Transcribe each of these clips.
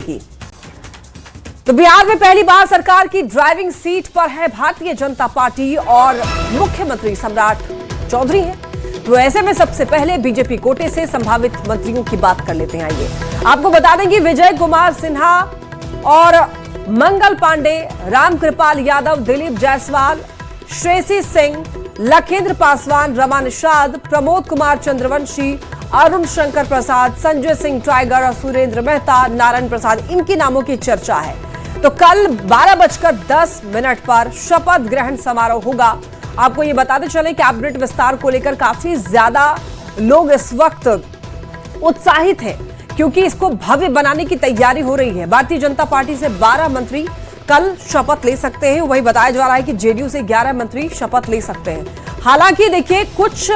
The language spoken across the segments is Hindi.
की। तो बिहार में पहली बार सरकार की ड्राइविंग सीट पर है भारतीय जनता पार्टी और मुख्यमंत्री सम्राट चौधरी है। तो ऐसे में सबसे पहले बीजेपी कोटे से संभावित मंत्रियों की बात कर लेते हैं। आइए आपको बता दें कि विजय कुमार सिन्हा और मंगल पांडे, रामकृपाल यादव, दिलीप जायसवाल, श्रेयसी सिंह, लखेंद्र पासवान, रमा निषाद, प्रमोद कुमार चंद्रवंशी, अरुण शंकर प्रसाद, संजय सिंह टाइगर, सुरेंद्र मेहता, नारायण प्रसाद, इनके नामों की चर्चा है। तो कल 12:10 पर शपथ ग्रहण समारोह होगा। आपको ये बताते चले कैबिनेट विस्तार को लेकर काफी ज्यादा लोग इस वक्त उत्साहित हैं, क्योंकि इसको भव्य बनाने की तैयारी हो रही है। भारतीय जनता पार्टी से 12 मंत्री कल शपथ ले सकते हैं। वही बताया जा रहा है कि जेडीयू से 11 मंत्री शपथ ले सकते हैं। हालांकि देखिए, कुछ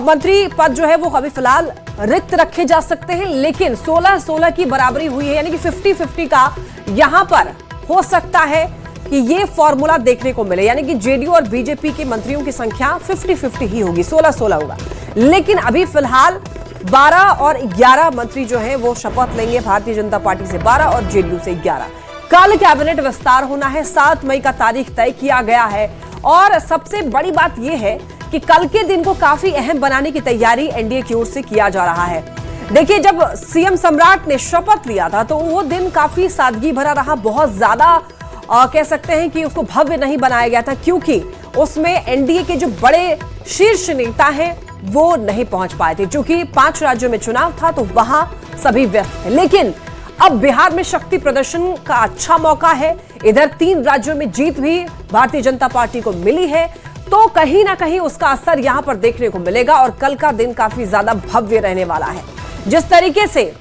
मंत्री पद जो है वो अभी फिलहाल रिक्त रखे जा सकते हैं, लेकिन 16-16 की बराबरी हुई है, यानी कि 50-50 का यहां पर हो सकता है कि ये फॉर्मूला देखने को मिले, यानी कि जेडीयू और बीजेपी के मंत्रियों की संख्या 50-50 ही होगी, 16-16 होगा। लेकिन अभी फिलहाल 12 और 11 मंत्री जो हैं वो शपथ लेंगे, भारतीय जनता पार्टी से 12 और जेडीयू से 11। कल कैबिनेट विस्तार होना है, 7 मई का तारीख तय किया गया है। और सबसे बड़ी बात यह है कि कल के दिन को काफी अहम बनाने की तैयारी एनडीए की ओर से किया जा रहा है। देखिए, जब सीएम सम्राट ने शपथ लिया था तो वो दिन काफी सादगी भरा रहा, बहुत ज्यादा कह सकते हैं कि उसको भव्य नहीं बनाया गया था, क्योंकि उसमें एनडीए के जो बड़े शीर्ष नेता हैं वो नहीं पहुंच पाए थे। क्योंकि 5 राज्यों में चुनाव था तो वहां सभी व्यस्त थे। लेकिन अब बिहार में शक्ति प्रदर्शन का अच्छा मौका है। इधर 3 राज्यों में जीत भी भारतीय जनता पार्टी को मिली है, तो कहीं ना कहीं उसका असर यहां पर देखने को मिलेगा। और कल का दिन काफी ज्यादा भव्य रहने वाला है। जिस तरीके से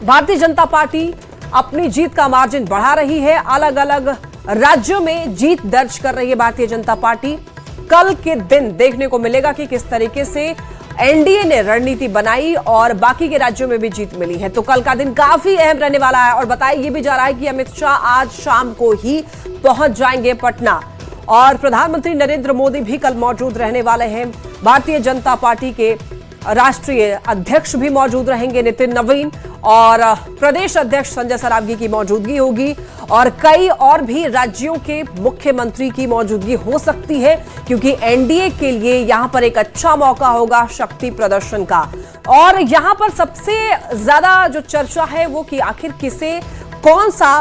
भारतीय जनता पार्टी अपनी जीत का मार्जिन बढ़ा रही है, अलग अलग राज्यों में जीत दर्ज कर रही है भारतीय जनता पार्टी, कल के दिन देखने को मिलेगा कि किस तरीके से एनडीए ने रणनीति बनाई और बाकी के राज्यों में भी जीत मिली है। तो कल का दिन काफी अहम रहने वाला है। और बताया ये भी जा रहा है कि अमित शाह आज शाम को ही पहुंच जाएंगे पटना, और प्रधानमंत्री नरेंद्र मोदी भी कल मौजूद रहने वाले हैं। भारतीय जनता पार्टी के राष्ट्रीय अध्यक्ष भी मौजूद रहेंगे, नितिन नवीन, और प्रदेश अध्यक्ष संजय सरावगी की मौजूदगी होगी, और कई और भी राज्यों के मुख्यमंत्री की मौजूदगी हो सकती है, क्योंकि एनडीए के लिए यहां पर एक अच्छा मौका होगा शक्ति प्रदर्शन का। और यहां पर सबसे ज्यादा जो चर्चा है वो कि आखिर किसे कौन सा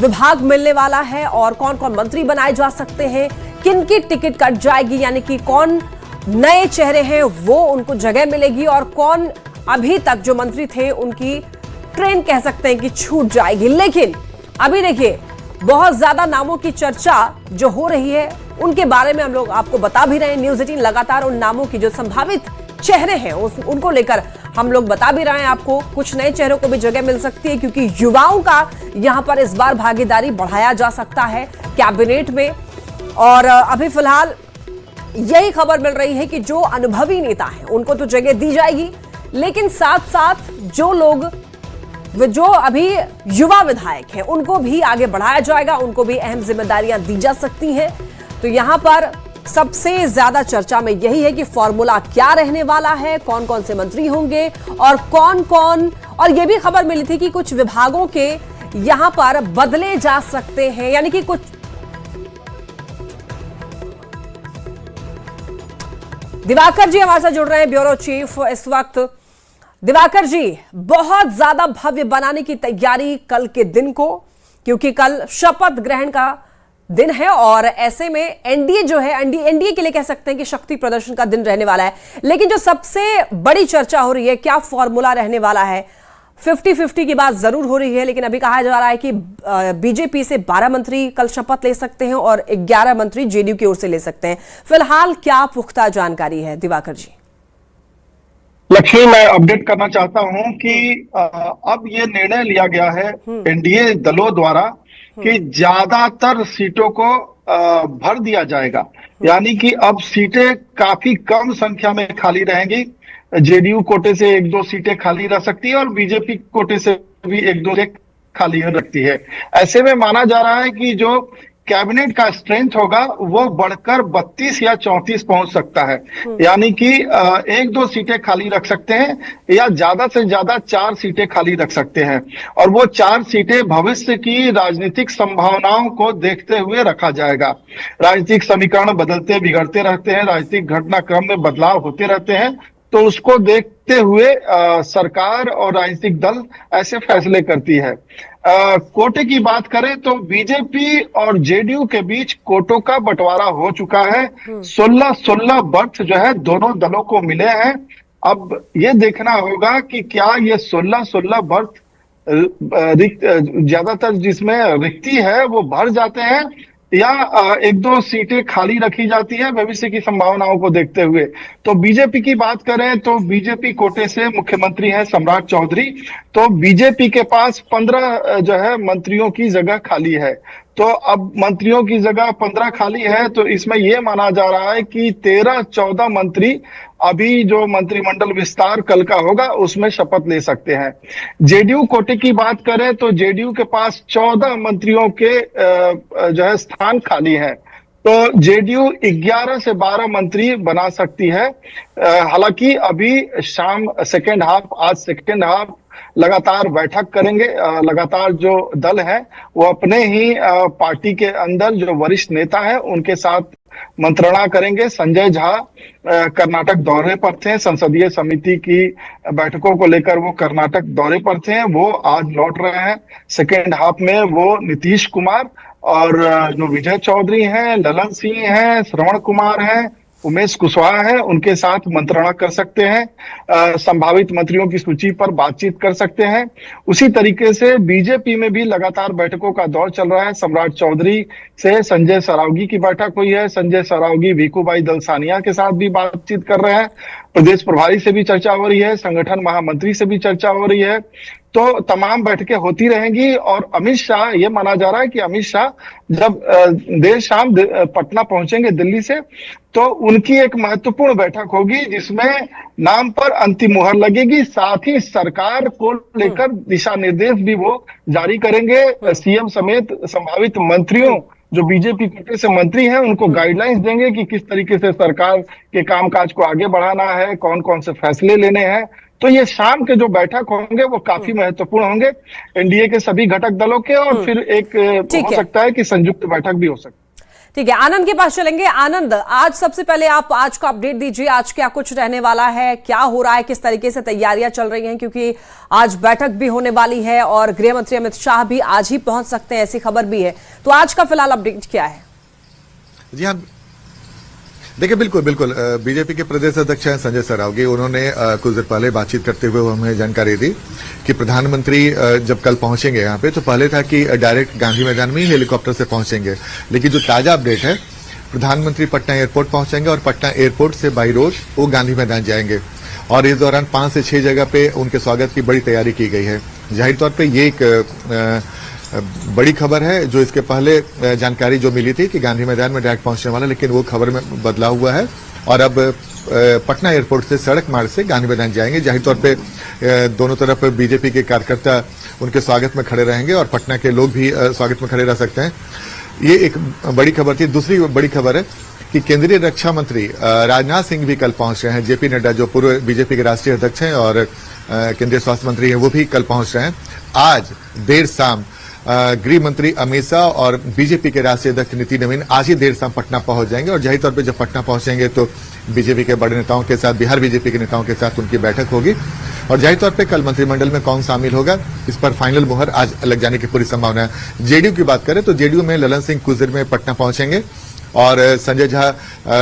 विभाग मिलने वाला है और कौन कौन मंत्री बनाए जा सकते हैं, किन की टिकट कट जाएगी, यानी कि कौन नए चेहरे हैं वो उनको जगह मिलेगी, और कौन अभी तक जो मंत्री थे उनकी ट्रेन कह सकते हैं कि छूट जाएगी। लेकिन अभी देखिए, बहुत ज्यादा नामों की चर्चा जो हो रही है उनके बारे में हम लोग आपको बता भी रहे हैं। न्यूज़ 18 लगातार उन नामों की जो संभावित चेहरे हैं उनको लेकर हम लोग बता भी रहे हैं आपको। कुछ नए चेहरों को भी जगह मिल सकती है, क्योंकि युवाओं का यहां पर इस बार भागीदारी बढ़ाया जा सकता है कैबिनेट में। और अभी फिलहाल यही खबर मिल रही है कि जो अनुभवी नेता हैं उनको तो जगह दी जाएगी, लेकिन साथ साथ जो अभी युवा विधायक हैं उनको भी आगे बढ़ाया जाएगा, उनको भी अहम जिम्मेदारियां दी जा सकती हैं। तो यहां पर सबसे ज्यादा चर्चा में यही है कि फॉर्मूला क्या रहने वाला है, कौन कौन से मंत्री होंगे और कौन कौन, और यह भी खबर मिली थी कि कुछ विभागों के यहां पर बदले जा सकते हैं, यानी कि कुछ। दिवाकर जी हमारे साथ जुड़ रहे हैं, ब्यूरो चीफ इस वक्त। दिवाकर जी, बहुत ज्यादा भव्य बनाने की तैयारी कल के दिन को, क्योंकि कल शपथ ग्रहण का दिन है, और ऐसे में एनडीए जो है, एनडीए के लिए कह सकते हैं कि शक्ति प्रदर्शन का दिन रहने वाला है। लेकिन जो सबसे बड़ी चर्चा हो रही है, क्या फॉर्मूला रहने वाला है, 50-50 की बात जरूर हो रही है, लेकिन अभी कहा जा रहा है कि बीजेपी से 12 मंत्री कल शपथ ले सकते हैं और 11 मंत्री जेडीयू की ओर से ले सकते हैं। फिलहाल क्या पुख्ता जानकारी है दिवाकर जी? लक्ष्मी, मैं अपडेट करना चाहता हूं कि अब ये निर्णय लिया गया है एनडीए दलों द्वारा कि ज्यादातर सीटों को भर दिया जाएगा, यानी कि अब सीटें काफी कम संख्या में खाली रहेंगी। जेडीयू कोटे से 1-2 सीटें खाली रह सकती है और बीजेपी कोटे से भी 1-2 सीटें खाली रखती है। ऐसे में माना जा रहा है कि जो कैबिनेट का स्ट्रेंथ होगा वो बढ़कर 32 या 34 पहुंच सकता है। यानी कि 1-2 सीटें खाली रख सकते हैं या ज्यादा से ज्यादा 4 सीटें खाली रख सकते हैं, और वो 4 सीटें भविष्य की राजनीतिक संभावनाओं को देखते हुए रखा जाएगा। राजनीतिक समीकरण बदलते बिगड़ते रहते हैं, राजनीतिक घटनाक्रम में बदलाव होते रहते हैं, तो उसको देखते हुए सरकार और राजनीतिक दल ऐसे फैसले करती है। कोटे की बात करें तो बीजेपी और जेडीयू के बीच कोटों का बंटवारा हो चुका है। 16-16 बर्थ जो है दोनों दलों को मिले हैं। अब ये देखना होगा कि क्या ये 16-16 बर्थ ज्यादातर जिसमें रिक्ति है वो भर जाते हैं या 1-2 सीटें खाली रखी जाती है भविष्य की संभावनाओं को देखते हुए। तो बीजेपी की बात करें तो बीजेपी कोटे से मुख्यमंत्री हैं सम्राट चौधरी, तो बीजेपी के पास 15 जो है मंत्रियों की जगह खाली है। तो अब मंत्रियों की जगह 15 खाली है, तो इसमें यह माना जा रहा है कि 13-14 मंत्री अभी जो मंत्रिमंडल विस्तार कल का होगा उसमें शपथ ले सकते हैं। जेडीयू कोटे की बात करें तो जेडीयू के पास 14 मंत्रियों के जो है स्थान खाली है, तो जेडीयू 11 से 12 मंत्री बना सकती है। हालांकि अभी शाम सेकेंड हाफ, आज सेकेंड हाफ लगातार बैठक करेंगे। लगातार जो दल है वो अपने ही पार्टी के अंदर जो वरिष्ठ नेता है उनके साथ मंत्रणा करेंगे। संजय झा कर्नाटक दौरे पर थे, संसदीय समिति की बैठकों को लेकर वो कर्नाटक दौरे पर थे, वो आज लौट रहे हैं। सेकेंड हाफ में वो नीतीश कुमार और जो विजय चौधरी हैं, ललन सिंह हैं, श्रवण कुमार हैं, उमेश कुशवाहा है, उनके साथ मंत्रणा कर सकते हैं। संभावित मंत्रियों की सूची पर बातचीत कर सकते हैं। उसी तरीके से बीजेपी में भी लगातार बैठकों का दौर चल रहा है। सम्राट चौधरी से संजय सरावगी की बैठक हुई है। संजय सरावगी भिखूभाई दलसानिया के साथ भी बातचीत कर रहे हैं। प्रदेश प्रभारी से भी चर्चा हो रही है, संगठन महामंत्री से भी चर्चा हो रही है। तो तमाम बैठकें होती रहेंगी। और अमित शाह, ये माना जा रहा है कि अमित शाह जब देर शाम पटना पहुंचेंगे दिल्ली से, तो उनकी एक महत्वपूर्ण बैठक होगी जिसमें नाम पर अंतिम मुहर लगेगी। साथ ही सरकार को लेकर दिशा निर्देश भी वो जारी करेंगे। सीएम समेत संभावित मंत्रियों जो बीजेपी कोटे से मंत्री हैं उनको गाइडलाइंस देंगे कि किस तरीके से सरकार के कामकाज को आगे बढ़ाना है, कौन कौन से फैसले लेने हैं। तो ये शाम के जो बैठक होंगे वो काफी महत्वपूर्ण होंगे एनडीए के सभी घटक दलों के, और फिर एक हो सकता है कि संयुक्त बैठक भी हो सकती है। ठीक है, आनंद के पास चलेंगे। आनंद, आज सबसे पहले आप आज का अपडेट दीजिए, आज क्या कुछ रहने वाला है, क्या हो रहा है, किस तरीके से तैयारियां चल रही हैं, क्योंकि आज बैठक भी होने वाली है और गृह मंत्री अमित शाह भी आज ही पहुंच सकते हैं, ऐसी खबर भी है। तो आज का फिलहाल अपडेट क्या है? जी हाँ, देखिए बिल्कुल बीजेपी के प्रदेश अध्यक्ष हैं संजय सरावगी। उन्होंने कुछ देर पहले बातचीत करते हुए हमें जानकारी दी कि प्रधानमंत्री जब कल पहुंचेंगे यहाँ पे, तो पहले था कि डायरेक्ट गांधी मैदान में ही हेलीकॉप्टर से पहुंचेंगे, लेकिन जो ताजा अपडेट है, प्रधानमंत्री पटना एयरपोर्ट पहुंचेंगे और पटना एयरपोर्ट से बाई रोड वो गांधी मैदान जाएंगे। और इस दौरान 5 से 6 जगह पे उनके स्वागत की बड़ी तैयारी की गई है। जाहिर तौर पर ये एक बड़ी खबर है। जो इसके पहले जानकारी जो मिली थी कि गांधी मैदान में डायरेक्ट पहुंचने वाला, लेकिन वो खबर में बदलाव हुआ है और अब पटना एयरपोर्ट से सड़क मार्ग से गांधी मैदान जाएंगे। जाहिर तौर पे दोनों तरफ बीजेपी के कार्यकर्ता उनके स्वागत में खड़े रहेंगे और पटना के लोग भी स्वागत में खड़े रह सकते हैं। ये एक बड़ी खबर थी। दूसरी बड़ी खबर है कि केंद्रीय रक्षा मंत्री राजनाथ सिंह भी कल पहुंच रहे हैं। जेपी नड्डा जो पूर्व बीजेपी के राष्ट्रीय अध्यक्ष हैं और केंद्रीय स्वास्थ्य मंत्री हैं, वो भी कल पहुंच रहे हैं। आज देर शाम गृह मंत्री अमित शाह और बीजेपी के राष्ट्रीय अध्यक्ष नितिन नवीन आज ही देर शाम पटना पहुंच जाएंगे। और जाहिर तौर पे जब पटना पहुंचेंगे तो बीजेपी के बड़े नेताओं के साथ, बिहार बीजेपी के नेताओं के साथ उनकी बैठक होगी। और जाहिर तौर पे कल मंत्रिमंडल में कौन शामिल होगा, इस पर फाइनल मुहर आज लग जाने की पूरी संभावना है। जेडीयू की बात करें तो जेडीयू में ललन सिंह कुछ देर में पटना पहुंचेंगे और संजय झा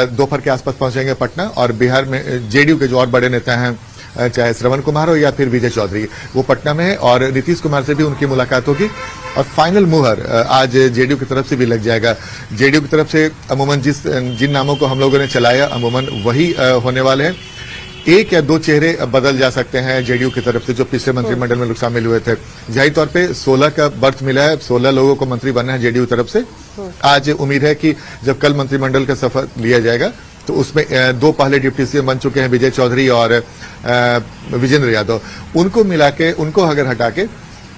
दोपहर के आसपास पहुंचेंगे पटना। और बिहार में जेडीयू के जो और बड़े नेता हैं, चाहे श्रवण कुमार हो या फिर विजय चौधरी, वो पटना में है और नीतीश कुमार से भी उनकी मुलाकात होगी। और फाइनल मुहर आज जेडीयू की तरफ से भी लग जाएगा। जेडीयू की तरफ से अमूमन जिन नामों को हम लोगों ने चलाया, अमूमन वही होने वाले हैं। 1 या 2 चेहरे बदल जा सकते हैं जेडीयू की तरफ से, जो पिछले मंत्रिमंडल में लोग शामिल हुए थे। जाहिर तौर पे 16 का बर्थ मिला है, 16 लोगों को मंत्री बनना है जेडीयू तरफ से। आज उम्मीद है कि जब कल मंत्रिमंडल का शपथ लिया जाएगा तो उसमें 2 पहले डिप्टी सीएम बन चुके हैं, विजय चौधरी और विजेंद्र यादव। उनको मिला के, उनको अगर हटा के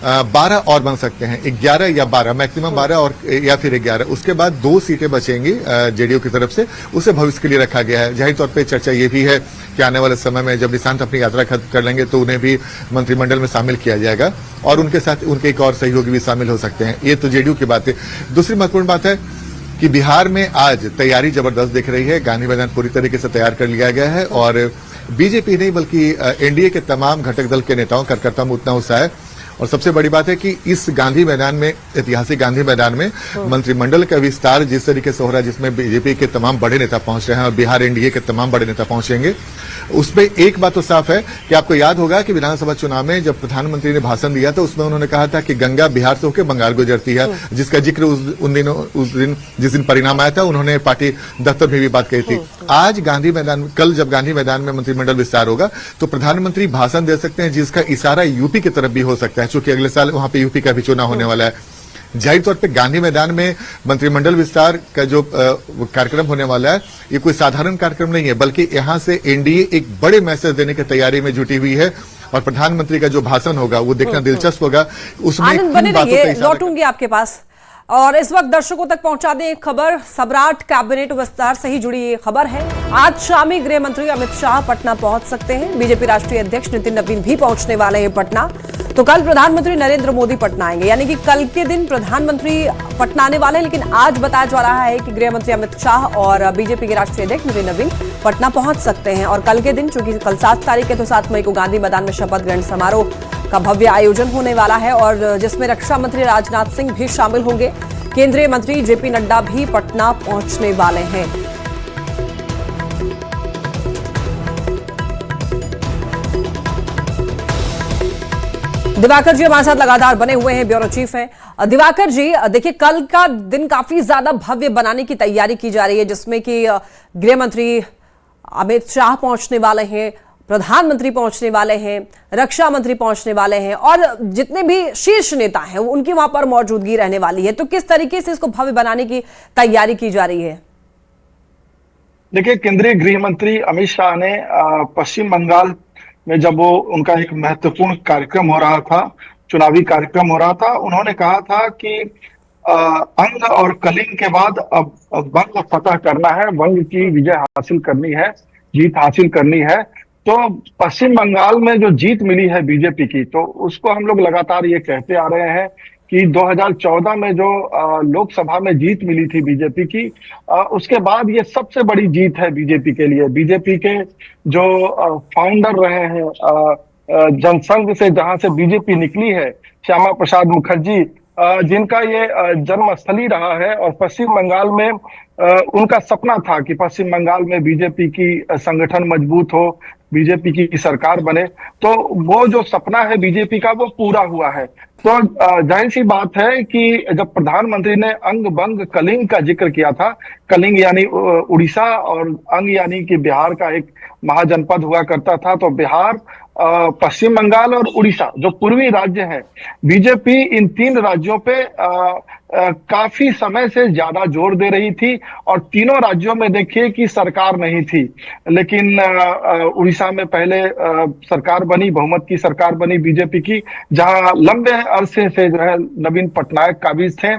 12 और बन सकते हैं, 11 या 12, मैक्सिमम 12 और या फिर 11। उसके बाद 2 सीटें बचेंगी जेडीयू की तरफ से, उसे भविष्य के लिए रखा गया है। जाहिर तौर पे चर्चा ये भी है कि आने वाले समय में जब निशांत अपनी यात्रा खत्म कर लेंगे तो उन्हें भी मंत्रिमंडल में शामिल किया जाएगा और उनके साथ उनके एक और सहयोगी भी शामिल हो सकते हैं। ये तो जेडीयू की बात है। दूसरी महत्वपूर्ण बात है कि बिहार में आज तैयारी जबरदस्त दिख रही है। गांधी मैदान पूरी तरीके से तैयार कर लिया गया है और बीजेपी नहीं बल्कि एनडीए के तमाम घटक दल के नेताओं कार्यकर्ताओं में उतना उत्साह है। और सबसे बड़ी बात है कि इस गांधी मैदान में, ऐतिहासिक गांधी मैदान में मंत्रिमंडल का विस्तार जिस तरीके से हो रहा है, जिसमें बीजेपी के तमाम बड़े नेता पहुंच रहे हैं और बिहार एनडीए के तमाम बड़े नेता पहुंचेंगे, उसमें एक बात तो साफ है कि आपको याद होगा कि विधानसभा चुनाव में जब प्रधानमंत्री ने भाषण दिया था उसमें उन्होंने कहा था कि गंगा बिहार से होकर बंगाल गुजरती है, जिसका जिक्र उस दिन जिस दिन परिणाम आया था उन्होंने पार्टी दफ्तर में भी बात कही थी। आज गांधी मैदान, कल जब गांधी मैदान में मंत्रिमंडल विस्तार होगा तो प्रधानमंत्री भाषण दे सकते हैं जिसका इशारा यूपी की तरफ भी हो सकता है, चूंकि अगले साल वहां पे यूपी का भी चुनाव होने वाला है। जाहिर तौर पे गांधी मैदान में मंत्रिमंडल विस्तार का जो कार्यक्रम होने वाला है ये कोई साधारण कार्यक्रम नहीं है, बल्कि यहां से एनडीए एक बड़े मैसेज देने की तैयारी में जुटी हुई है और प्रधानमंत्री का जो भाषण होगा वो देखना दिलचस्प होगा। उसमें आनंद बने रहिए, लौटूंगी आपके पास। और इस वक्त दर्शकों तक पहुंचा दें एक खबर, सम्राट कैबिनेट विस्तार से ही जुड़ी ये खबर है। आज शाम ही गृह मंत्री अमित शाह पटना पहुंच सकते हैं। बीजेपी राष्ट्रीय अध्यक्ष नितिन नवीन भी पहुंचने वाले हैं पटना। तो कल प्रधानमंत्री नरेंद्र मोदी पटना आएंगे, यानी कि कल के दिन प्रधानमंत्री पटना आने वाले हैं। लेकिन आज बताया जा रहा है कि गृह मंत्री अमित शाह और बीजेपी के राष्ट्रीय अध्यक्ष नितिन नवीन पटना पहुंच सकते हैं। और कल के दिन, चूंकि कल 7 तारीख है, तो 7 मई को गांधी मैदान में शपथ ग्रहण समारोह का भव्य आयोजन होने वाला है और जिसमें रक्षा मंत्री राजनाथ सिंह भी शामिल होंगे। केंद्रीय मंत्री जेपी नड्डा भी पटना पहुंचने वाले हैं। दिवाकर जी हमारे साथ लगातार बने हुए हैं, ब्यूरो चीफ हैं। दिवाकर जी, देखिए कल का दिन काफी ज्यादा भव्य बनाने की तैयारी की जा रही है, जिसमें कि गृह मंत्री अमित शाह पहुंचने वाले हैं, प्रधानमंत्री पहुंचने वाले हैं, रक्षा मंत्री पहुंचने वाले हैं और जितने भी शीर्ष नेता हैं उनकी वहां पर मौजूदगी रहने वाली है। तो किस तरीके से इसको भव्य बनाने की तैयारी की जा रही है? देखिए, केंद्रीय गृह मंत्री अमित शाह ने पश्चिम बंगाल में जब वो उनका एक महत्वपूर्ण कार्यक्रम हो रहा था, चुनावी कार्यक्रम हो रहा था, उन्होंने कहा था कि अंग और कलिंग के बाद अब वंग फतह करना है, वंग की विजय हासिल करनी है, जीत हासिल करनी है। तो पश्चिम बंगाल में जो जीत मिली है बीजेपी की, तो उसको हम लोग लगातार ये कहते आ रहे हैं कि 2014 में जो लोकसभा में जीत मिली थी बीजेपी की, उसके बाद ये सबसे बड़ी जीत है बीजेपी के लिए। बीजेपी के जो फाउंडर रहे हैं जनसंघ से, जहां से बीजेपी निकली है, श्यामा प्रसाद मुखर्जी, जिनका ये जन्मस्थली रहा है और पश्चिम बंगाल में उनका सपना था कि पश्चिम बंगाल में बीजेपी की संगठन मजबूत हो, बीजेपी की सरकार बने। तो वो जो सपना है बीजेपी का वो पूरा हुआ है। तो जाहिर सी बात है कि जब प्रधानमंत्री ने अंग बंग कलिंग का जिक्र किया था, कलिंग यानी उड़ीसा और अंग यानी कि बिहार का एक महाजनपद हुआ करता था, तो बिहार, पश्चिम बंगाल और उड़ीसा जो पूर्वी राज्य हैं, बीजेपी इन 3 राज्यों पे काफी समय से ज्यादा जोर दे रही थी और तीनों राज्यों में देखिए कि सरकार नहीं थी। लेकिन उड़ीसा में पहले सरकार बनी, बहुमत की सरकार बनी बीजेपी की, जहां लंबे अरसे से जो है नवीन पटनायक काबिज थे।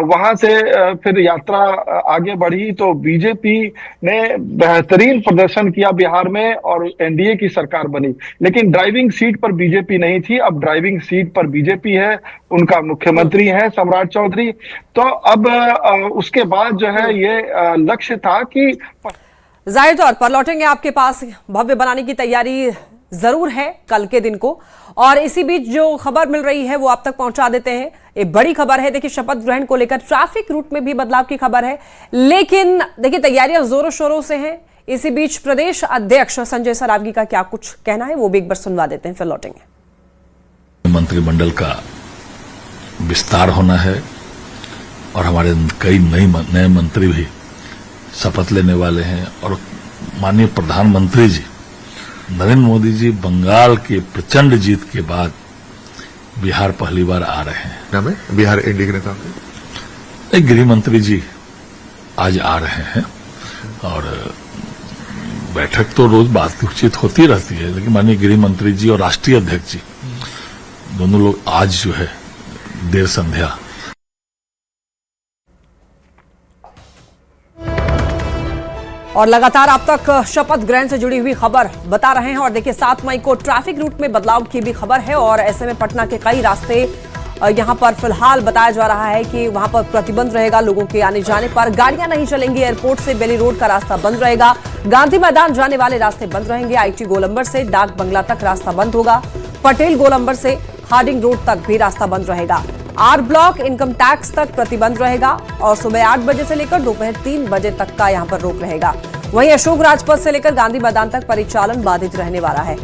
वहां से फिर यात्रा आगे बढ़ी तो बीजेपी ने बेहतरीन प्रदर्शन किया बिहार में और एनडीए की सरकार बनी। लेकिन ड्राइविंग सीट पर बीजेपी नहीं थी, अब ड्राइविंग सीट पर बीजेपी है, उनका मुख्यमंत्री है सम्राट चौधरी। तो अब उसके बाद जो है ये लक्ष्य था कि जाहिर तौर पर लौटेंगे आपके पास, भव्य बनाने की तैयारी जरूर है कल के दिन को। और इसी बीच जो खबर मिल रही है वो आप तक पहुंचा देते हैं। एक बड़ी खबर है, देखिए शपथ ग्रहण को लेकर ट्रैफिक रूट में भी बदलाव की खबर है, लेकिन देखिए तैयारियां जोरों शोरों से हैं। इसी बीच प्रदेश अध्यक्ष संजय सरावगी का क्या कुछ कहना है वो भी एक बार सुनवा देते हैं, फिर लौटेंगे। मंत्रिमंडल का विस्तार होना है और हमारे कई नए मंत्री भी शपथ लेने वाले हैं और माननीय प्रधानमंत्री जी नरेंद्र मोदी जी बंगाल की प्रचंड जीत के बाद बिहार पहली बार आ रहे हैं। नाम है बिहार एनडीए के नेता, गृह मंत्री जी आज आ रहे हैं और बैठक तो रोज बातचीत होती रहती है, लेकिन माननीय गृह मंत्री जी और राष्ट्रीय अध्यक्ष जी दोनों लोग आज जो है देर संध्या और लगातार आप तक शपथ ग्रहण से जुड़ी हुई खबर बता रहे हैं। और देखिए 7 मई को ट्रैफिक रूट में बदलाव की भी खबर है और ऐसे में पटना के कई रास्ते यहां पर फिलहाल बताया जा रहा है कि वहां पर प्रतिबंध रहेगा। लोगों के आने जाने पर गाड़ियां नहीं चलेंगी। एयरपोर्ट से बेली रोड का रास्ता बंद रहेगा। गांधी मैदान जाने वाले रास्ते बंद रहेंगे। आईटी गोलंबर से डाक बंगला तक रास्ता बंद होगा। पटेल गोलंबर से हार्डिंग रोड तक भी रास्ता बंद रहेगा। आर ब्लॉक इनकम टैक्स तक प्रतिबंध रहेगा और सुबह 8 बजे से लेकर दोपहर 3 बजे तक का यहां पर रोक रहेगा। वहीं अशोक राजपथ से लेकर गांधी मैदान तक परिचालन बाधित रहने वाला है।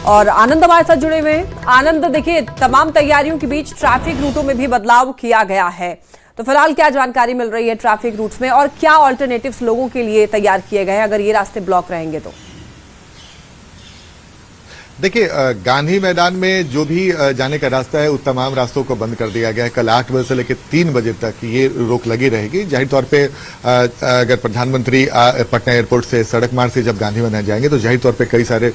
और आनंद हमारे साथ जुड़े हुए हैं। आनंद, देखिए तमाम तैयारियों के बीच ट्रैफिक रूटों में भी बदलाव किया गया है, तो फिलहाल क्या जानकारी मिल रही है ट्रैफिक रूट्स में और क्या ऑल्टरनेटिव्स लोगों के लिए तैयार किए गए हैं अगर ये रास्ते ब्लॉक रहेंगे तो? देखिए, गांधी मैदान में जो भी जाने का रास्ता है उस तमाम रास्तों को बंद कर दिया गया है। कल 8 बजे से लेकर 3 बजे तक ये रोक लगी रहेगी। जाहिर तौर पे अगर प्रधानमंत्री पटना एयरपोर्ट से सड़क मार्ग से जब गांधी मैदान जाएंगे तो जाहिर तौर पे कई सारे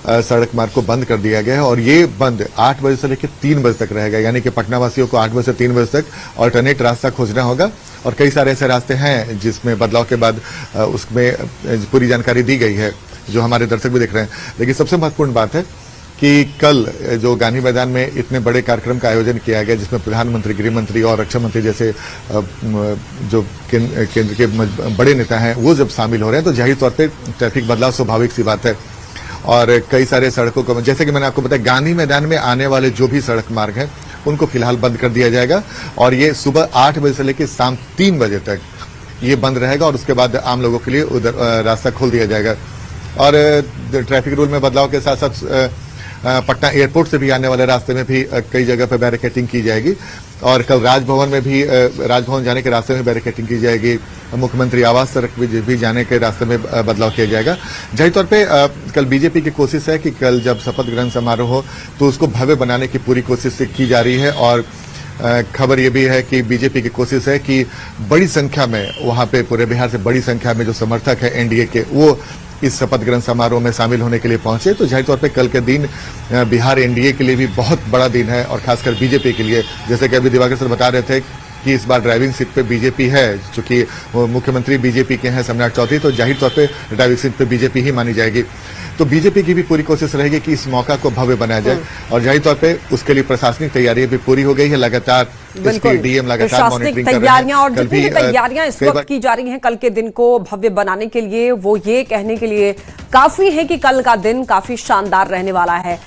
सड़क मार्ग को बंद कर दिया गया है और ये बंद 8 बजे से लेकर 3 बजे तक रहेगा। यानी कि पटना वासियों को 8 बजे से 3 बजे तक ऑल्टरनेट रास्ता खोजना होगा और कई सारे ऐसे रास्ते हैं जिसमें बदलाव के बाद उसमें पूरी जानकारी दी गई है जो हमारे दर्शक भी देख रहे हैं। लेकिन सबसे महत्वपूर्ण बात है कि कल जो गांधी मैदान में इतने बड़े कार्यक्रम का आयोजन किया गया जिसमें प्रधानमंत्री, गृह मंत्री और रक्षा मंत्री जैसे जो केंद्र के बड़े नेता हैं वो जब शामिल हो रहे हैं तो जाहिर तौर पे ट्रैफिक बदलाव स्वाभाविक सी बात है। और कई सारे सड़कों को, जैसे कि मैंने आपको बताया, गांधी मैदान में आने वाले जो भी सड़क मार्ग हैं उनको फिलहाल बंद कर दिया जाएगा और ये सुबह 8 बजे से लेकर शाम 3 बजे तक ये बंद रहेगा और उसके बाद आम लोगों के लिए उधर रास्ता खोल दिया जाएगा। और ट्रैफिक रूल में बदलाव के साथ साथ पटना एयरपोर्ट से भी आने वाले रास्ते में भी कई जगह पर बैरिकेटिंग की जाएगी और कल राजभवन में भी राजभवन जाने के रास्ते में बैरिकेटिंग की जाएगी। मुख्यमंत्री आवास सड़क भी जाने के रास्ते में बदलाव किया जाएगा। जाहिर तौर पे कल बीजेपी की कोशिश है कि कल जब शपथ ग्रहण समारोह हो तो उसको भव्य बनाने की पूरी कोशिश की जा रही है और खबर ये भी है कि बीजेपी की कोशिश है कि बड़ी संख्या में वहां पे पूरे बिहार से बड़ी संख्या में जो समर्थक है एनडीए के वो इस शपथ ग्रहण समारोह में शामिल होने के लिए पहुंचे। तो जाहिर तौर पे कल के दिन बिहार एनडीए के लिए भी बहुत बड़ा दिन है और खासकर बीजेपी के लिए। जैसे कि अभी दिवाकर सर बता रहे थे कि इस बार ड्राइविंग सीट पे बीजेपी है, चूंकि मुख्यमंत्री बीजेपी के हैं सम्राट चौधरी, तो जाहिर तौर पे ड्राइविंग सीट पे बीजेपी ही मानी जाएगी। तो बीजेपी की भी पूरी कोशिश रहेगी कि इस मौका को भव्य बनाया जाए और जाहिर तौर पे उसके लिए प्रशासनिक तैयारियां भी पूरी हो गई है। लगातार डीएम लगातार मॉनिटरिंग कर रहे हैं। और जितनी भी तैयारियां इस वक्त की जा रही हैं कल के दिन को भव्य बनाने के लिए, वो ये कहने के लिए काफी है कि कल का दिन काफी शानदार रहने वाला है।